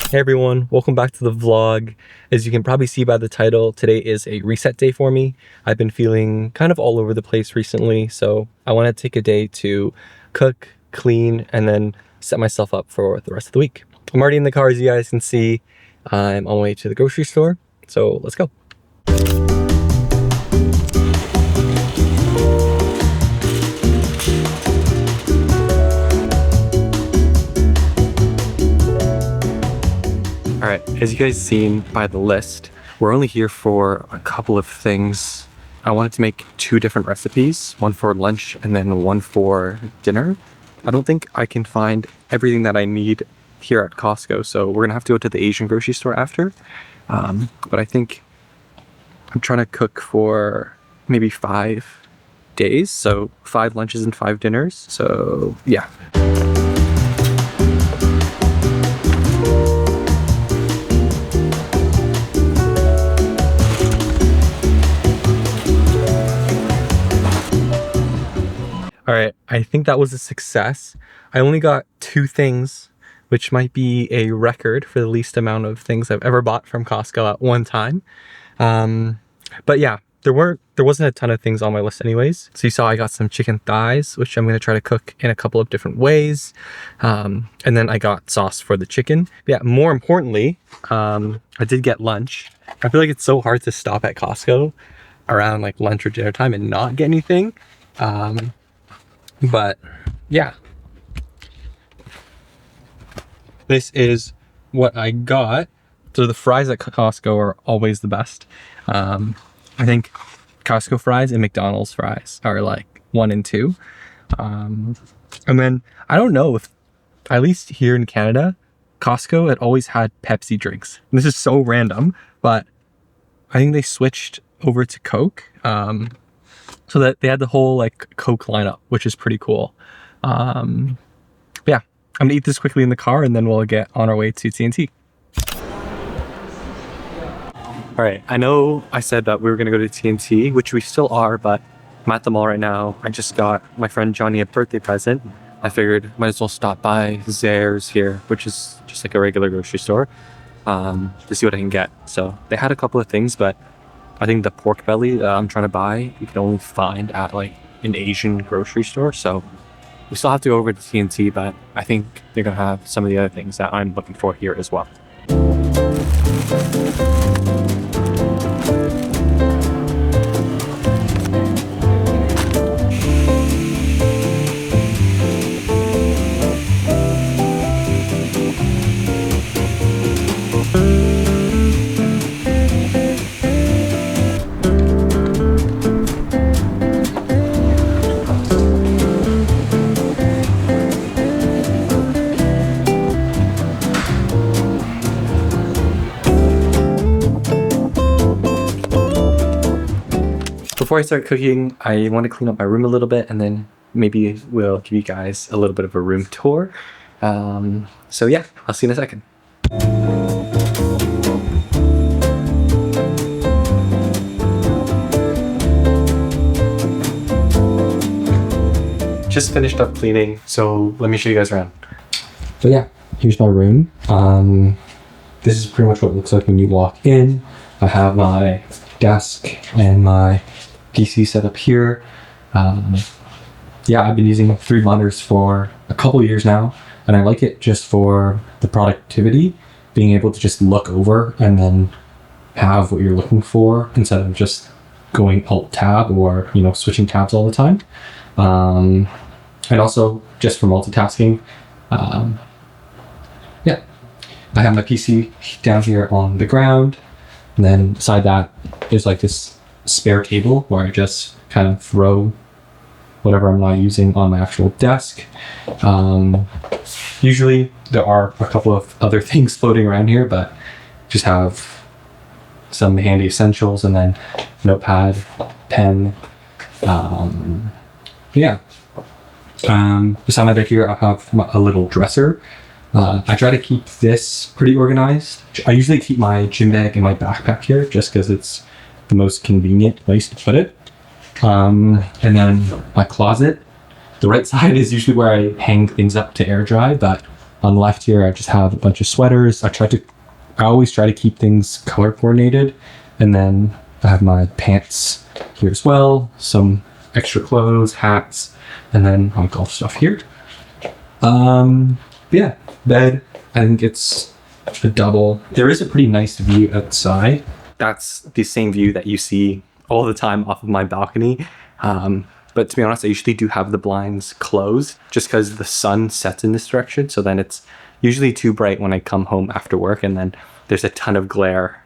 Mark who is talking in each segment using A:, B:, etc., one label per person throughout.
A: Hey everyone, welcome back to the vlog. As you can probably see by the title, today is a reset day for me. I've been feeling kind of all over the place recently, so I want to take a day to cook, clean, and then set myself up for the rest of the week. I'm already in the car, as you guys can see. I'm on my way to the grocery store, so let's go. All right, as you guys seen by the list, we're only here for a couple of things. I wanted to make two different recipes, one for lunch and then one for dinner. I don't think I can find everything that I need here at Costco, so we're gonna have to go to the Asian grocery store after. But I think I'm trying to cook for maybe 5 days, so 5 lunches and 5 dinners, so yeah. All right, I think that was a success. I only got 2 things, which might be a record for the least amount of things I've ever bought from Costco at one time. But yeah, there wasn't a ton of things on my list anyways. So you saw I got some chicken thighs, which I'm gonna try to cook in a couple of different ways. And then I got sauce for the chicken. Yeah, more importantly, I did get lunch. I feel like it's so hard to stop at Costco around like lunch or dinner time and not get anything. But yeah, this is what I got. So the fries at Costco are always the best. I think Costco fries and McDonald's fries are like 1 and 2. And then I don't know if, at least here in Canada, Costco had always had Pepsi drinks. This is so random, but I think they switched over to Coke. So that they had the whole like Coke lineup, which is pretty cool. Yeah, I'm gonna eat this quickly in the car and then we'll get on our way to TNT. All right, I know I said that we were gonna go to TNT, which we still are, but I'm at the mall right now. I just got my friend Johnny a birthday present. I figured might as well stop by Zehrs here, which is just like a regular grocery store, to see what I can get. So they had a couple of things, but I think the pork belly that I'm trying to buy, you can only find at like an Asian grocery store. So we still have to go over to TNT, but I think they're gonna have some of the other things that I'm looking for here as well. Before I start cooking, I want to clean up my room a little bit and then maybe we'll give you guys a little bit of a room tour. So yeah, I'll see you in a second. Just finished up cleaning, so let me show you guys around. So yeah, here's my room. This is pretty much what it looks like when you walk in. I have my desk and my PC set up here. Yeah, I've been using 3 monitors for a couple years now, and I like it just for the productivity, being able to just look over and then have what you're looking for instead of just going alt tab or, you know, switching tabs all the time. And also just for multitasking. Yeah, I have my PC down here on the ground, and then beside that is like this spare table where I just kind of throw whatever I'm not using on my actual desk. Usually there are a couple of other things floating around here, but just have some handy essentials and then notepad, pen. Yeah. Beside my bed here, I have a little dresser. I try to keep this pretty organized. I usually keep my gym bag and my backpack here just because it's the most convenient place to put it. And then my closet. The right side is usually where I hang things up to air dry, but On the left here, I just have a bunch of sweaters. I always try to keep things color coordinated. And then I have my pants here as well, some extra clothes, hats, and then my golf stuff here. Yeah, bed, I think it's a double. There is a pretty nice view outside. That's the same view that you see all the time off of my balcony. But to be honest, I usually do have the blinds closed just because the sun sets in this direction. So then it's usually too bright when I come home after work, and then there's a ton of glare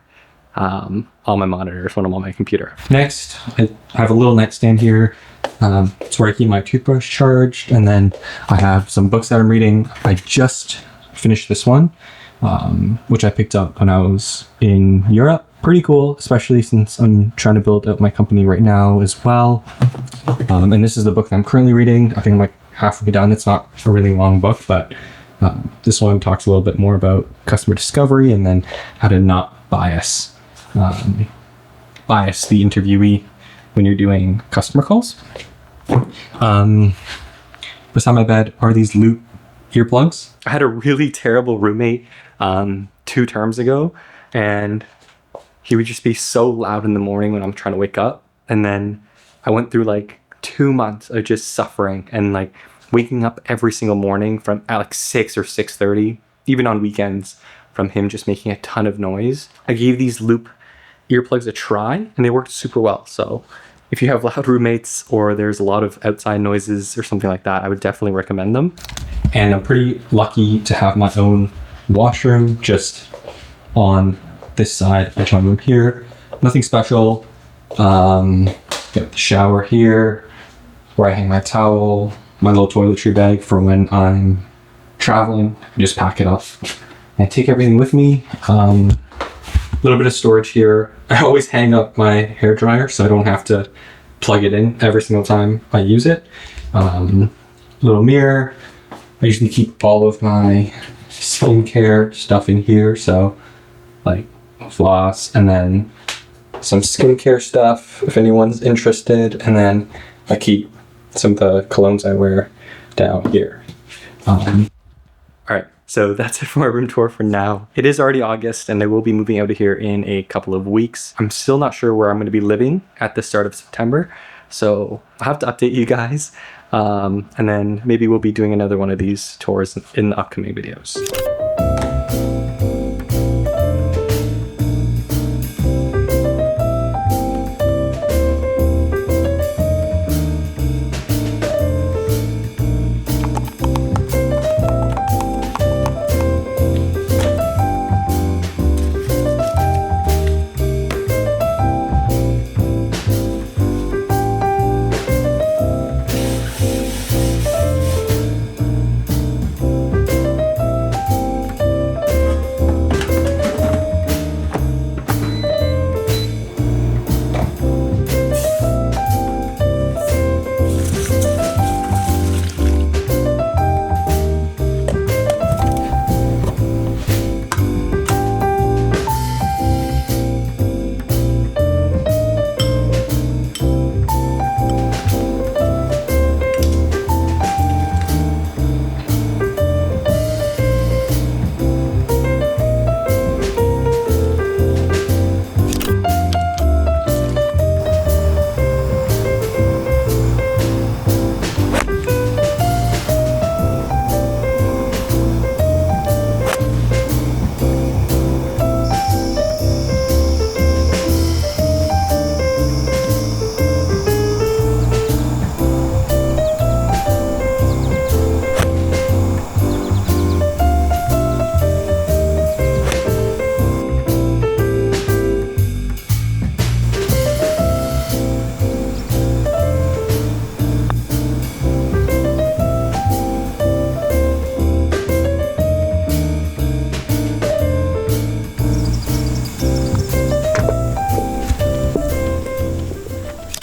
A: on my monitors when I'm on my computer. Next, I have a little nightstand here. It's where I keep my toothbrush charged, and then I have some books that I'm reading. I just finished this one, which I picked up when I was in Europe. Pretty cool, especially since I'm trying to build up my company right now as well. And this is the book that I'm currently reading. I think I'm like halfway done. It's not a really long book, but this one talks a little bit more about customer discovery and then how to not bias the interviewee when you're doing customer calls. Beside my bed are these Loop earplugs. I had a really terrible roommate 2 terms ago, and he would just be so loud in the morning when I'm trying to wake up. And then I went through like 2 months of just suffering and like waking up every single morning from at like 6 or 6:30, even on weekends, from him just making a ton of noise. I gave these Loop earplugs a try and they worked super well. So if you have loud roommates or there's a lot of outside noises or something like that, I would definitely recommend them. And I'm pretty lucky to have my own washroom just on this side of my room here. Nothing special. Got the shower here where I hang my towel, my little toiletry bag for when I'm traveling. I just pack it up and take everything with me. A little bit of storage here. I always hang up my hair dryer so I don't have to plug it in every single time I use it. Little mirror. I usually keep all of my skincare stuff in here, so like floss, and then some skincare stuff if anyone's interested, and then I keep some of the colognes I wear down here. Alright, so that's it for my room tour for now. It is already August and I will be moving out of here in a couple of weeks. I'm still not sure where I'm going to be living at the start of September, so I'll have to update you guys, and then maybe we'll be doing another one of these tours in the upcoming videos.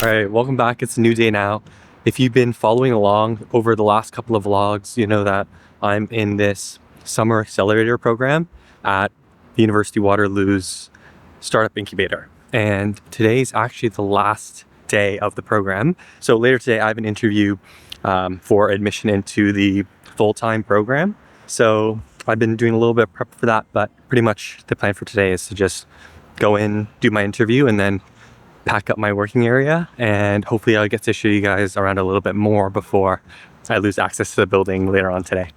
A: Alright, welcome back. It's a new day now. If you've been following along over the last couple of vlogs, you know that I'm in this summer accelerator program at the University Waterloo's startup incubator. And today's actually the last day of the program. So later today I have an interview for admission into the full-time program. So I've been doing a little bit of prep for that, but pretty much the plan for today is to just go in, do my interview, and then pack up my working area, and hopefully I'll get to show you guys around a little bit more before I lose access to the building later on today.